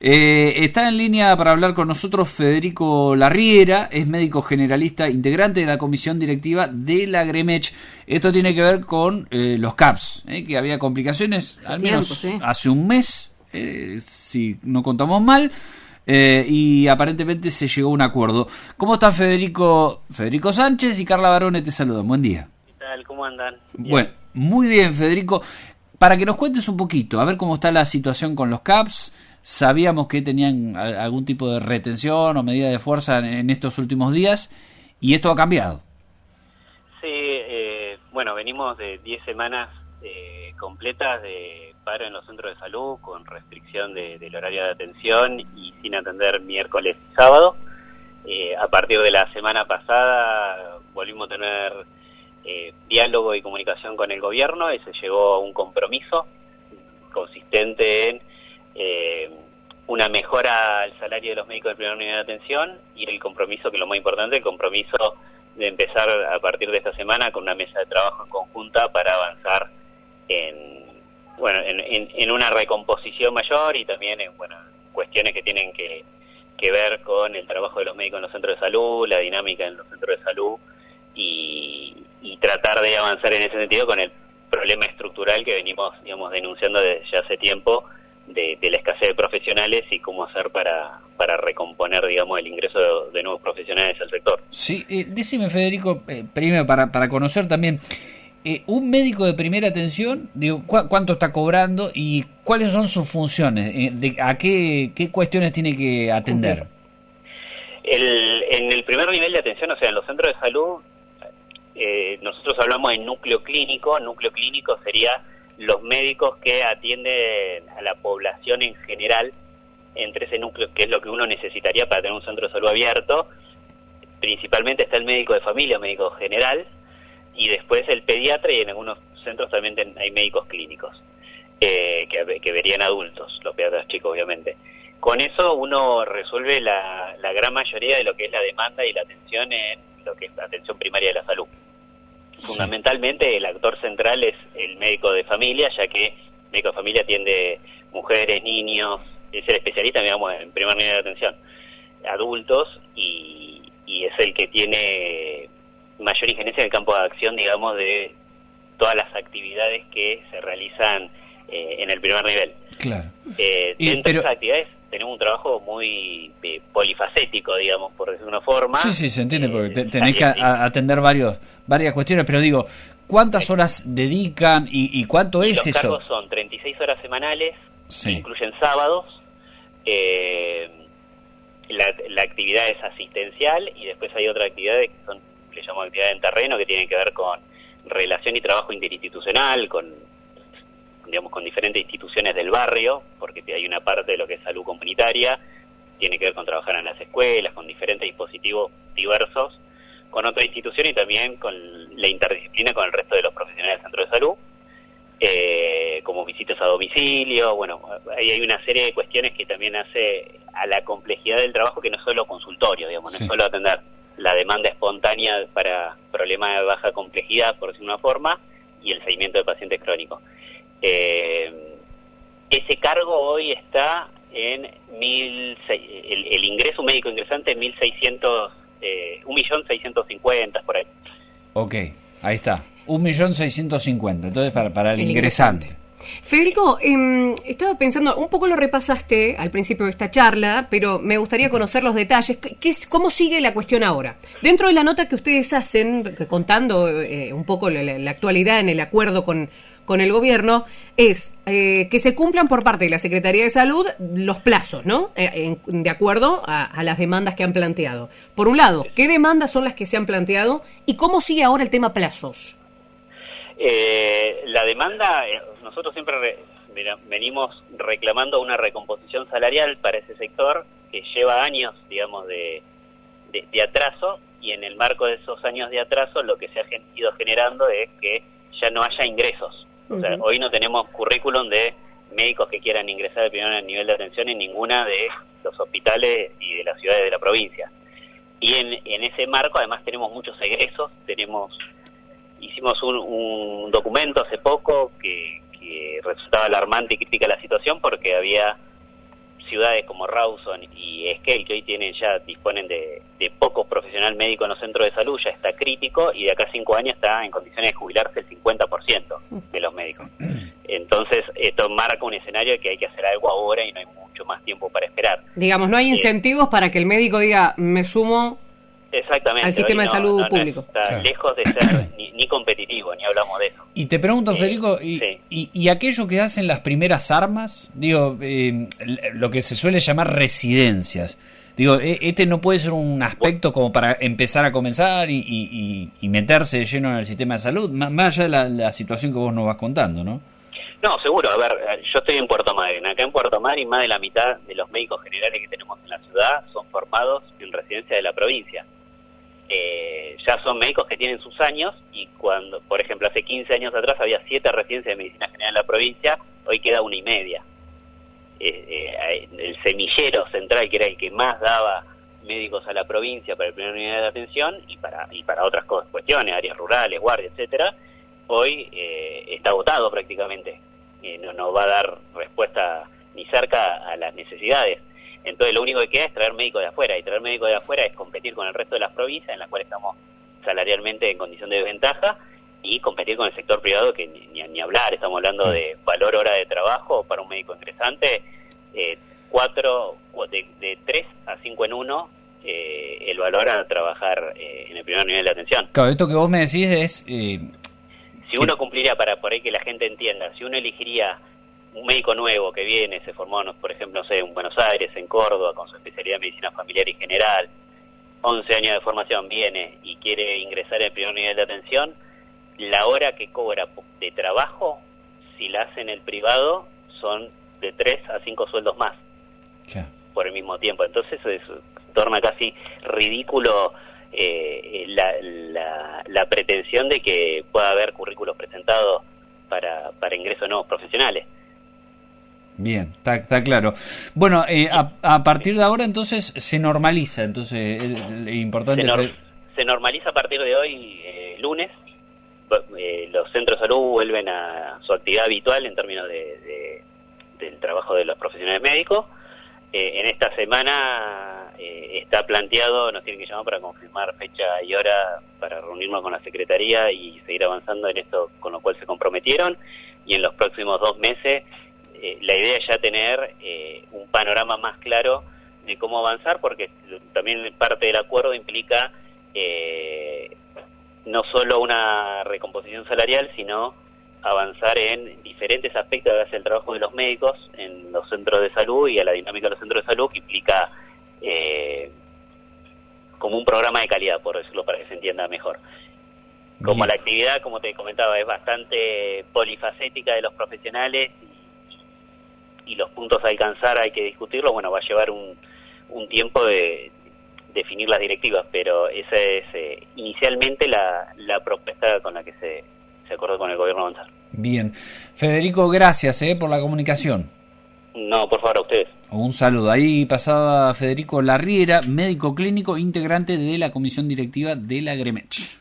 Está en línea para hablar con nosotros Federico Larriera, es médico generalista, integrante de la comisión directiva de la Gremech. Esto tiene que ver con los CAPS, que había complicaciones, al menos hace un mes, si no contamos mal, y aparentemente se llegó a un acuerdo. ¿Cómo está Federico? Federico Sánchez y Carla Barone te saludan, buen día. ¿Qué tal? ¿Cómo andan? Bien. Bueno, muy bien, Federico. Para que nos cuentes un poquito, a ver cómo está la situación con los CAPS. Sabíamos que tenían algún tipo de retención o medida de fuerza en estos últimos días y esto ha cambiado. Sí, bueno, venimos de 10 semanas completas de paro en los centros de salud con restricción del horario de atención y sin atender miércoles y sábado. A partir de la semana pasada volvimos a tener diálogo y comunicación con el gobierno y se llegó a un compromiso consistente en una mejora al salario de los médicos de primer nivel de atención y el compromiso, que es lo más importante, el compromiso de empezar a partir de esta semana con una mesa de trabajo en conjunta para avanzar en una recomposición mayor y también en cuestiones que tienen que ver con el trabajo de los médicos en los centros de salud, la dinámica en los centros de salud y tratar de avanzar en ese sentido con el problema estructural que venimos, denunciando desde ya hace tiempo de la escasez de profesionales y cómo hacer para recomponer, el ingreso de nuevos profesionales al sector. Sí, decime, Federico, primero para conocer también, un médico de primera atención, ¿cuánto está cobrando y cuáles son sus funciones? ¿A qué cuestiones tiene que atender? En el primer nivel de atención, o sea, en los centros de salud, nosotros hablamos de núcleo clínico. Núcleo clínico sería los médicos que atienden a la población en general, entre ese núcleo, que es lo que uno necesitaría para tener un centro de salud abierto. Principalmente está el médico de familia, médico general, y después el pediatra, y en algunos centros también hay médicos clínicos, que verían adultos, los pediatras chicos, obviamente. Con eso uno resuelve la gran mayoría de lo que es la demanda y la atención en lo que es la atención primaria de la salud. Fundamentalmente el actor central es el médico de familia, ya que el médico de familia atiende mujeres, niños, es el especialista, en primer nivel de atención, adultos, y es el que tiene mayor injerencia en el campo de acción, de todas las actividades que se realizan en el primer nivel. Claro. Dentro de esas actividades tenemos un trabajo muy polifacético, por decirlo de una forma. Sí, se entiende, porque tenés que atender varias cuestiones, pero ¿cuántas horas dedican y cuánto es eso? Los cargos son 36 horas semanales, sí. Incluyen sábados, la actividad es asistencial y después hay otras actividades que son, le llamamos actividades en terreno, que tienen que ver con relación y trabajo interinstitucional, con diferentes instituciones del barrio, porque hay una parte de lo que es salud comunitaria, tiene que ver con trabajar en las escuelas, con diferentes dispositivos diversos, con otras instituciones y también con la interdisciplina con el resto de los profesionales del centro de salud, como visitas a domicilio. Ahí hay una serie de cuestiones que también hace a la complejidad del trabajo, que no es solo consultorio, no es solo atender la demanda espontánea para problemas de baja complejidad, por decirlo de una forma, y el seguimiento de pacientes crónicos. Ese cargo hoy está en el ingreso médico ingresante en 1.650.000 por ahí. Ok, ahí está, 1.650.000, entonces para el ingresante. Federico, estaba pensando, un poco lo repasaste al principio de esta charla, pero me gustaría conocer los detalles. ¿Cómo sigue la cuestión ahora? Dentro de la nota que ustedes hacen, contando un poco la actualidad en el acuerdo con el gobierno, es que se cumplan por parte de la Secretaría de Salud los plazos, ¿no? De acuerdo a las demandas que han planteado. Por un lado, ¿qué demandas son las que se han planteado y cómo sigue ahora el tema plazos? La demanda, nosotros siempre venimos reclamando una recomposición salarial para ese sector que lleva años, de atraso, y en el marco de esos años de atraso lo que se ha ido generando es que ya no haya ingresos. O sea, hoy no tenemos currículum de médicos que quieran ingresar al primer nivel de atención en ninguna de los hospitales y de las ciudades de la provincia. Y en ese marco además tenemos muchos egresos, hicimos un documento hace poco que resultaba alarmante y crítica la situación porque había ciudades como Rawson y Esquel, que hoy disponen de pocos profesionales médicos en los centros de salud, ya está crítico, y de acá a 5 años está en condiciones de jubilarse el 50% de los médicos. Entonces, esto marca un escenario de que hay que hacer algo ahora y no hay mucho más tiempo para esperar. Digamos, no hay incentivos para que el médico diga, me sumo exactamente al sistema de salud público. Está claro, lejos de ser ni competitivo, ni hablamos de eso. Y te pregunto, Federico, sí. y aquello que hacen las primeras armas, digo, lo que se suele llamar residencias, digo, este no puede ser un aspecto como para empezar a comenzar y meterse de lleno en el sistema de salud, más allá de la situación que vos nos vas contando, ¿no? No, seguro. A ver, yo estoy en Puerto Madryn. Acá en Puerto Madryn más de la mitad de los médicos generales que tenemos en la ciudad son formados en residencia de la provincia. Ya son médicos que tienen sus años, y cuando, por ejemplo, hace 15 años atrás había 7 residencias de medicina general en la provincia, hoy queda 1 y media. El semillero central, que era el que más daba médicos a la provincia para el primer nivel de atención y para otras cuestiones, áreas rurales, guardia, etcétera, hoy está agotado prácticamente. No va a dar respuesta ni cerca a las necesidades. Entonces lo único que queda es traer médicos de afuera, y traer médicos de afuera es competir con el resto de las provincias en las cuales estamos salarialmente en condición de desventaja, y competir con el sector privado, que ni hablar. Estamos hablando de valor hora de trabajo para un médico ingresante, 3 a 5 en 1, el valor a trabajar en el primer nivel de atención. Claro, esto que vos me decís es... si uno cumpliría, por ahí que la gente entienda, si uno elegiría un médico nuevo que viene, se formó, por ejemplo, no sé, en Buenos Aires, en Córdoba, con su especialidad en medicina familiar y general, 11 años de formación, viene y quiere ingresar en el primer nivel de atención, la hora que cobra de trabajo, si la hace en el privado, son de 3 a 5 sueldos más por el mismo tiempo. Entonces eso torna casi ridículo la pretensión de que pueda haber currículos presentados para ingreso de nuevos profesionales. Bien, está claro. Bueno, a partir de ahora entonces se normaliza, entonces es importante... Se normaliza a partir de hoy, lunes. Los centros de salud vuelven a su actividad habitual en términos del trabajo de los profesionales médicos. En esta semana está planteado, nos tienen que llamar para confirmar fecha y hora para reunirnos con la Secretaría y seguir avanzando en esto con lo cual se comprometieron, y en los próximos 2 meses la idea es ya tener un panorama más claro de cómo avanzar, porque también parte del acuerdo implica no solo una recomposición salarial, sino avanzar en diferentes aspectos que hace el trabajo de los médicos en los centros de salud y a la dinámica de los centros de salud, que implica como un programa de calidad, por decirlo para que se entienda mejor. Como la actividad, como te comentaba, es bastante polifacética de los profesionales y los puntos a alcanzar hay que discutirlo, bueno, va a llevar un tiempo de definir las directivas, pero esa es inicialmente la propuesta con la que se acordó con el gobierno avanzar. Bien. Federico, gracias por la comunicación. No, por favor, a ustedes. Un saludo. Ahí pasaba Federico Larriera, médico clínico integrante de la comisión directiva de la Gremech.